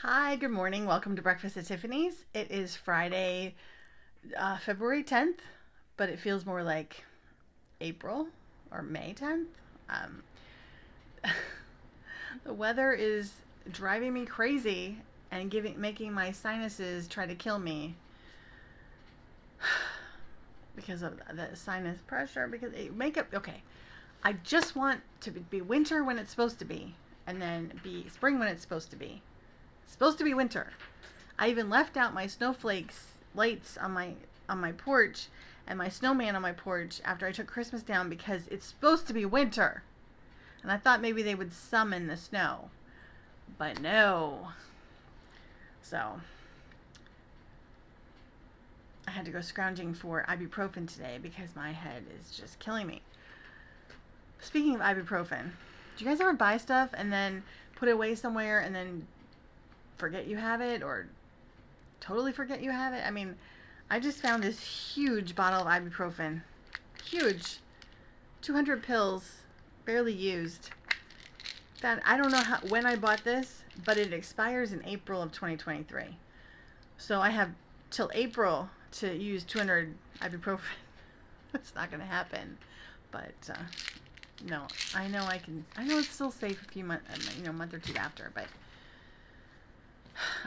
Hi, good morning. Welcome to Breakfast at Tiffany's. It is Friday, February 10th, but it feels more like April or May 10th. Um, the weather is driving me crazy and making my sinuses try to kill me because of the sinus pressure. Because okay, I just want to be winter when it's supposed to be, and then be spring when it's supposed to be. It's supposed to be winter. I even left out my snowflakes lights on my porch and my snowman on my porch after I took Christmas down because it's supposed to be winter. And I thought maybe they would summon the snow. But no. So I had to go scrounging for ibuprofen today because my head is just killing me. Speaking of ibuprofen, do you guys ever buy stuff and then put it away somewhere and then forget you have it or totally forget you have it? I mean, I just found this huge bottle of ibuprofen. Huge. 200 pills, barely used. I don't know when I bought this, but it expires in April of 2023. So I have till April to use 200 ibuprofen. That's not going to happen. But no, I know it's still safe a few months, a month or two after, but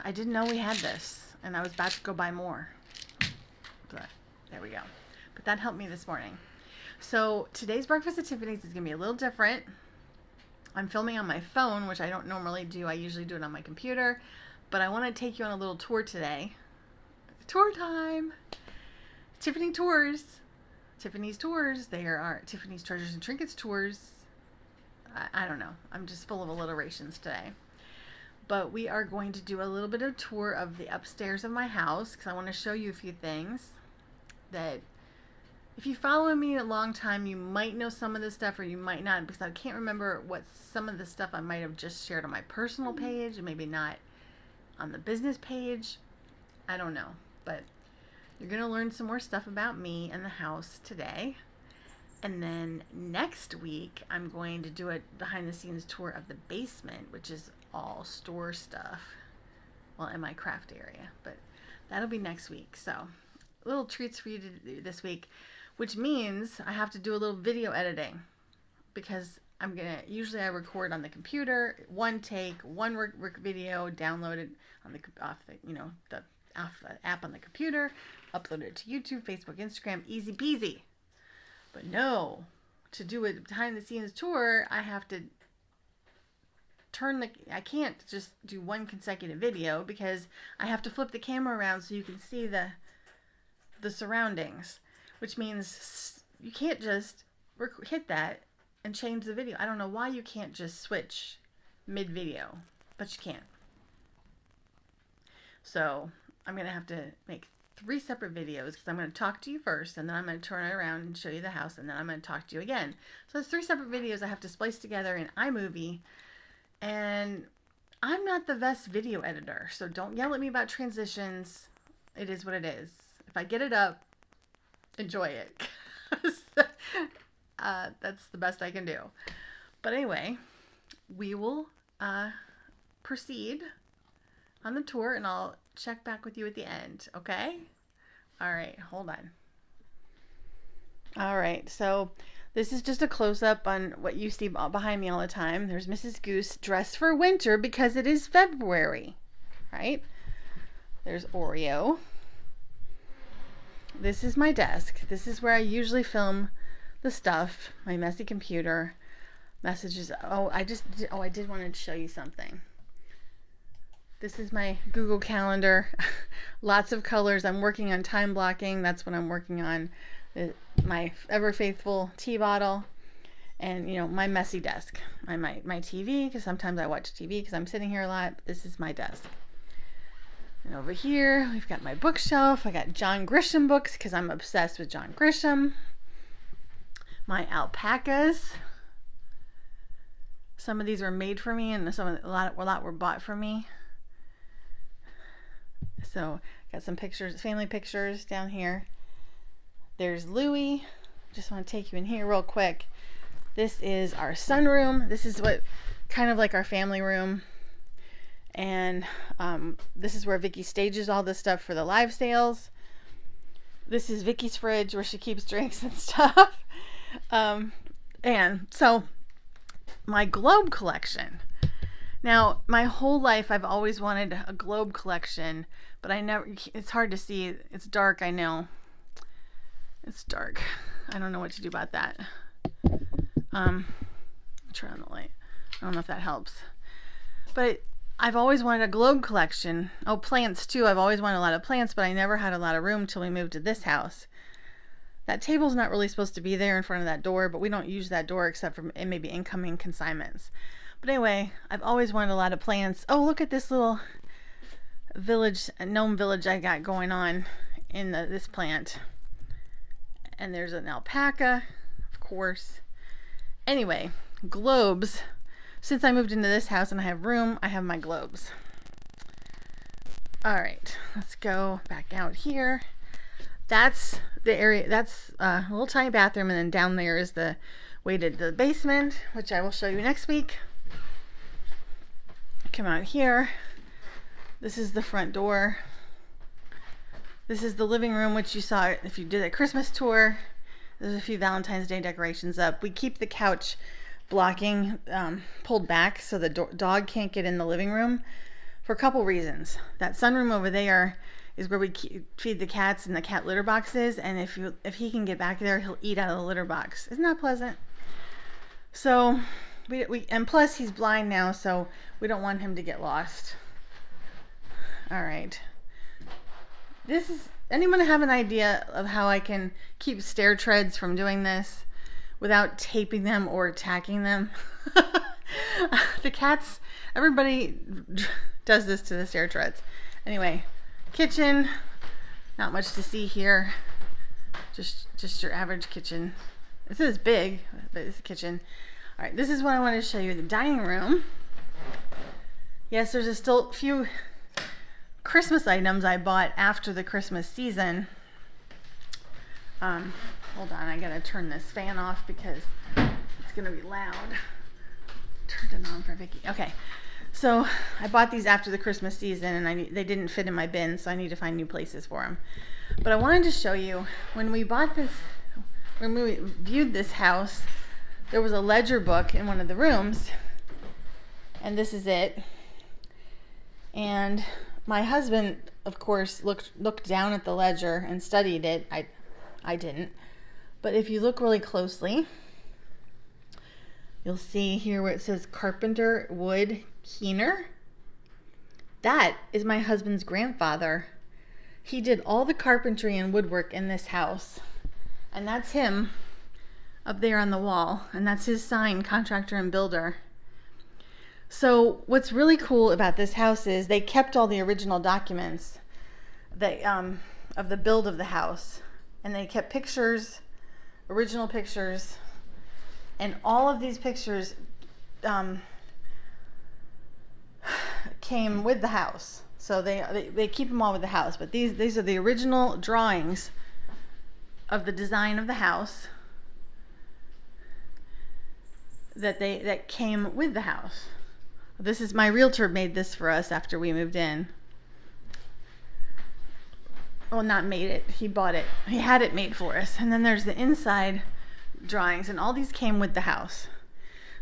I didn't know we had this, and I was about to go buy more. But there we go. But that helped me this morning. So today's Breakfast at Tiffany's is going to be a little different. I'm filming on my phone, which I don't normally do. I usually do it on my computer. But I want to take you on a little tour today. Tour time! Tiffany Tours. Tiffany's Tours. There are Tiffany's Treasures and Trinkets Tours. I don't know. I'm just full of alliterations today. But we are going to do a little bit of tour of the upstairs of my house because I want to show you a few things that if you follow me a long time, you might know some of this stuff or you might not, because I can't remember what some of the stuff I might have just shared on my personal page and maybe not on the business page. I don't know. But you're going to learn some more stuff about me and the house today. And then next week, I'm going to do a behind-the-scenes tour of the basement, which is all store stuff. Well, in my craft area. But that'll be next week. So, little treats for you to do this week, which means I have to do a little video editing. Because usually I record on the computer, one take, one video, download it on off the app on the computer, upload it to YouTube, Facebook, Instagram, easy peasy. But no, to do a behind the scenes tour, I have to I can't just do one consecutive video because I have to flip the camera around so you can see the surroundings, which means you can't just hit that and change the video. I don't know why you can't just switch mid-video, but you can. So I'm going to have to make 3 separate videos because I'm going to talk to you first and then I'm going to turn it around and show you the house and then I'm going to talk to you again. So it's 3 separate videos I have to splice together in iMovie, and I'm not the best video editor, so don't yell at me about transitions. It is what it is. If I get it up, enjoy it. That's the best I can do. But anyway, we will proceed on the tour and I'll check back with you at the end, okay? All right, hold on. All right, so this is just a close-up on what you see behind me all the time. There's Mrs. Goose dressed for winter because it is February, right? There's Oreo. This is my desk. This is where I usually film the stuff, my messy computer, messages. I did want to show you something. This is my Google Calendar. Lots of colors. I'm working on time blocking. That's what I'm working on. My ever faithful tea bottle. And, my messy desk. My TV, because sometimes I watch TV because I'm sitting here a lot. This is my desk. And over here, we've got my bookshelf. I got John Grisham books because I'm obsessed with John Grisham. My alpacas. Some of these were made for me and a lot were bought for me. So, got some pictures, family pictures down here. There's Louie. Just want to take you in here real quick. This is our sunroom. This is what kind of like our family room. And this is where Vicky stages all this stuff for the live sales. This is Vicky's fridge where she keeps drinks and stuff. And so my globe collection. Now, my whole life I've always wanted a globe collection, but I never, it's hard to see. It's dark, I know. It's dark. I don't know what to do about that. Turn on the light. I don't know if that helps. But I've always wanted a globe collection. Oh, plants too. I've always wanted a lot of plants, but I never had a lot of room till we moved to this house. That table's not really supposed to be there in front of that door, but we don't use that door except for maybe incoming consignments. But anyway, I've always wanted a lot of plants. Oh, look at this little village, gnome village I got going on in this plant. And there's an alpaca, of course. Anyway, globes. Since I moved into this house and I have room, I have my globes. All right, let's go back out here. That's the area, that's a little tiny bathroom, and then down there is the way to the basement, which I will show you next week. Come out here. This is the front door. This is the living room, which you saw if you did a Christmas tour. There's a few Valentine's Day decorations up. We keep the couch blocking pulled back so the dog can't get in the living room for a couple reasons. That sunroom over there is where we feed the cats in the cat litter boxes, and if he can get back there, he'll eat out of the litter box. Isn't that pleasant? So we and plus he's blind now, so we don't want him to get lost. All right. Anyone have an idea of how I can keep stair treads from doing this without taping them or tacking them? The cats, everybody does this to the stair treads. Anyway, kitchen, not much to see here. Just your average kitchen. This is big, but it's a kitchen. All right, this is what I want to show you, the dining room. Yes, there's still a few Christmas items I bought after the Christmas season. Hold on, I gotta turn this fan off because it's gonna be loud. Turned it on for Vicky. Okay, so I bought these after the Christmas season, and they didn't fit in my bin, so I need to find new places for them. But I wanted to show you, when we viewed this house, there was a ledger book in one of the rooms, and this is it. And my husband, of course, looked down at the ledger and studied it. I didn't. But if you look really closely, you'll see here where it says Carpenter Wood Keener. That is my husband's grandfather. He did all the carpentry and woodwork in this house. And that's him up there on the wall. And that's his sign, contractor and builder. So what's really cool about this house is they kept all the original documents of the build of the house. And they kept pictures, original pictures. And all of these pictures came with the house. So they keep them all with the house. But these are the original drawings of the design of the house that came with the house. This is my realtor made this for us after we moved in. Well, not made it. He bought it. He had it made for us. And then there's the inside drawings, and all these came with the house.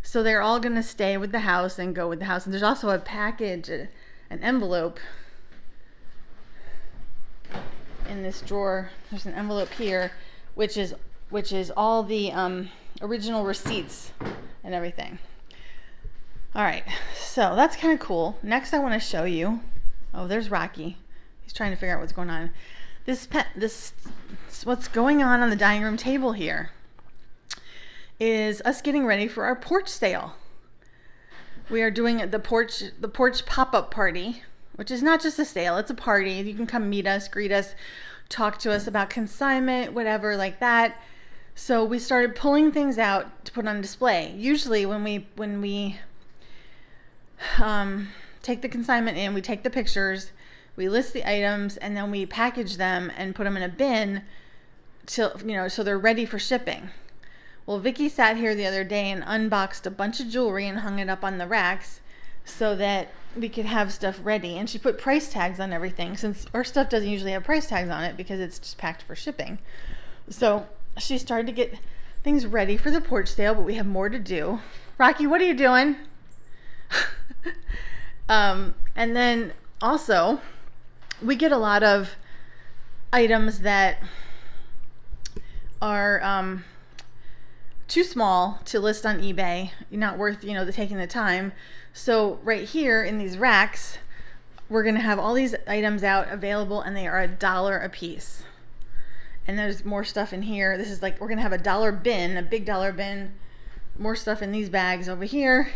So they're all going to stay with the house and go with the house. And there's also a package, an envelope in this drawer. There's an envelope here, which is all the original receipts and everything. All right, so that's kind of cool. Next, I want to show you. Oh, there's Rocky. He's trying to figure out what's going on. This what's going on the dining room table here is us getting ready for our porch sale. We are doing the porch pop-up party, which is not just a sale, it's a party. You can come meet us, greet us, talk to us about consignment, whatever like that. So we started pulling things out to put on display. Usually when we take the consignment in, we take the pictures, we list the items, and then we package them and put them in a bin so they're ready for shipping. Well, Vicky sat here the other day and unboxed a bunch of jewelry and hung it up on the racks so that we could have stuff ready. And she put price tags on everything, since our stuff doesn't usually have price tags on it because it's just packed for shipping. So she started to get things ready for the porch sale, but we have more to do. Rocky, what are you doing? And then also, we get a lot of items that are too small to list on eBay, not worth, taking the time. So right here in these racks, we're going to have all these items out available, and they are $1 a piece. And there's more stuff in here. This is like, we're going to have a dollar bin, a big dollar bin, more stuff in these bags over here.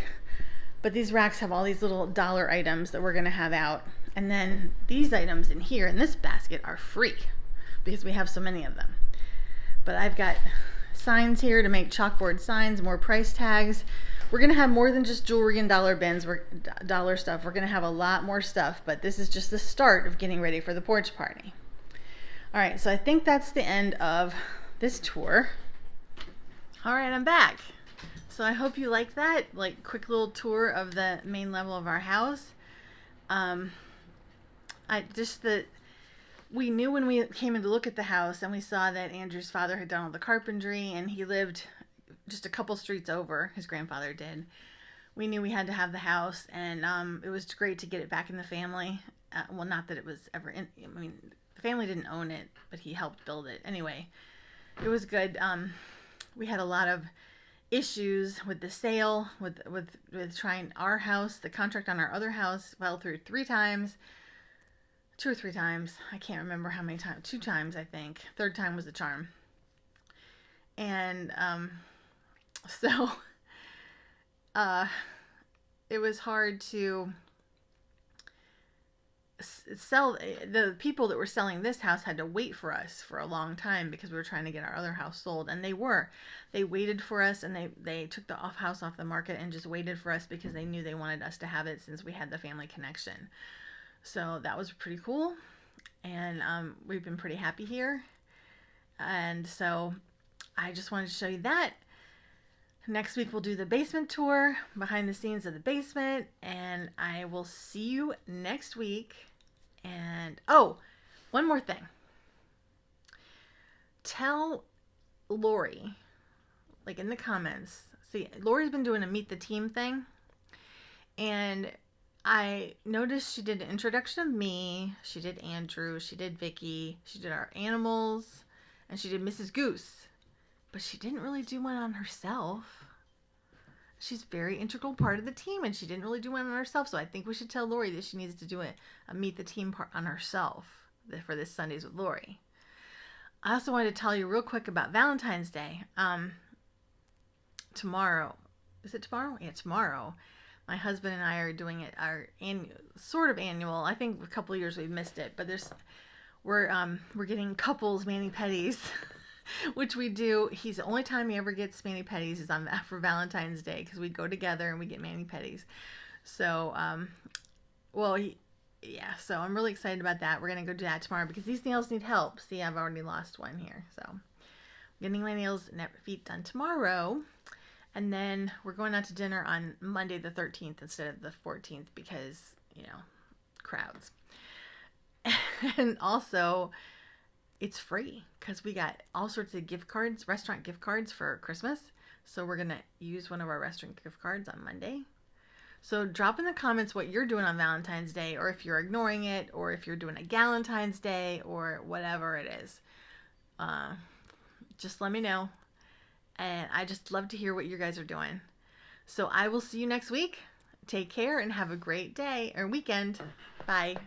But these racks have all these little dollar items that we're going to have out. And then these items in here in this basket are free because we have so many of them. But I've got signs here to make chalkboard signs, more price tags. We're going to have more than just jewelry and dollar bins, dollar stuff. We're going to have a lot more stuff, but this is just the start of getting ready for the porch party. All right, so I think that's the end of this tour. All right, I'm back. So I hope you liked that, like, quick little tour of the main level of our house. We knew when we came in to look at the house and we saw that Andrew's father had done all the carpentry and he lived just a couple streets over. His grandfather did. We knew we had to have the house, and it was great to get it back in the family. Well, not that it was ever in. I mean, the family didn't own it, but he helped build it. Anyway, it was good. We had a lot of issues with the sale, with trying our house. The contract on our other house fell through 3 times. 2 or 3 times. I can't remember how many times. 2 times, I think. 3rd time was the charm. And so it was hard to sell. The people that were selling this house had to wait for us for a long time because we were trying to get our other house sold. And they waited for us, and they took the house off the market and just waited for us because they knew they wanted us to have it since we had the family connection. So that was pretty cool. And we've been pretty happy here. And so I just wanted to show you that. Next week we'll do the basement tour, behind the scenes of the basement, and I will see you next week. And one more thing. Tell Lori, like in the comments. See, Lori's been doing a meet the team thing, and I noticed she did an introduction of me, she did Andrew, she did Vicky, she did our animals, and she did Mrs. Goose. But she didn't really do one on herself. She's a very integral part of the team, and she didn't really do one on herself. So I think we should tell Lori that she needs to do a meet the team part on herself for this Sundays with Lori. I also wanted to tell you real quick about Valentine's Day. Tomorrow. Is it tomorrow? Yeah, tomorrow. My husband and I are doing it, our sort of annual. I think a couple of years we've missed it, but we're getting couples mani-pedis. Which we do. He's the only time he ever gets mani-pedis is for Valentine's Day, because we go together and we get mani-pedis. So, so I'm really excited about that. We're going to go do that tomorrow because these nails need help. See, I've already lost one here. So, I'm getting my nails and feet done tomorrow. And then we're going out to dinner on Monday the 13th instead of the 14th because, crowds. And also, it's free because we got all sorts of gift cards, restaurant gift cards for Christmas. So we're going to use one of our restaurant gift cards on Monday. So drop in the comments what you're doing on Valentine's Day, or if you're ignoring it, or if you're doing a Galentine's Day, or whatever it is. Just let me know. And I just love to hear what you guys are doing. So I will see you next week. Take care and have a great day or weekend. Bye.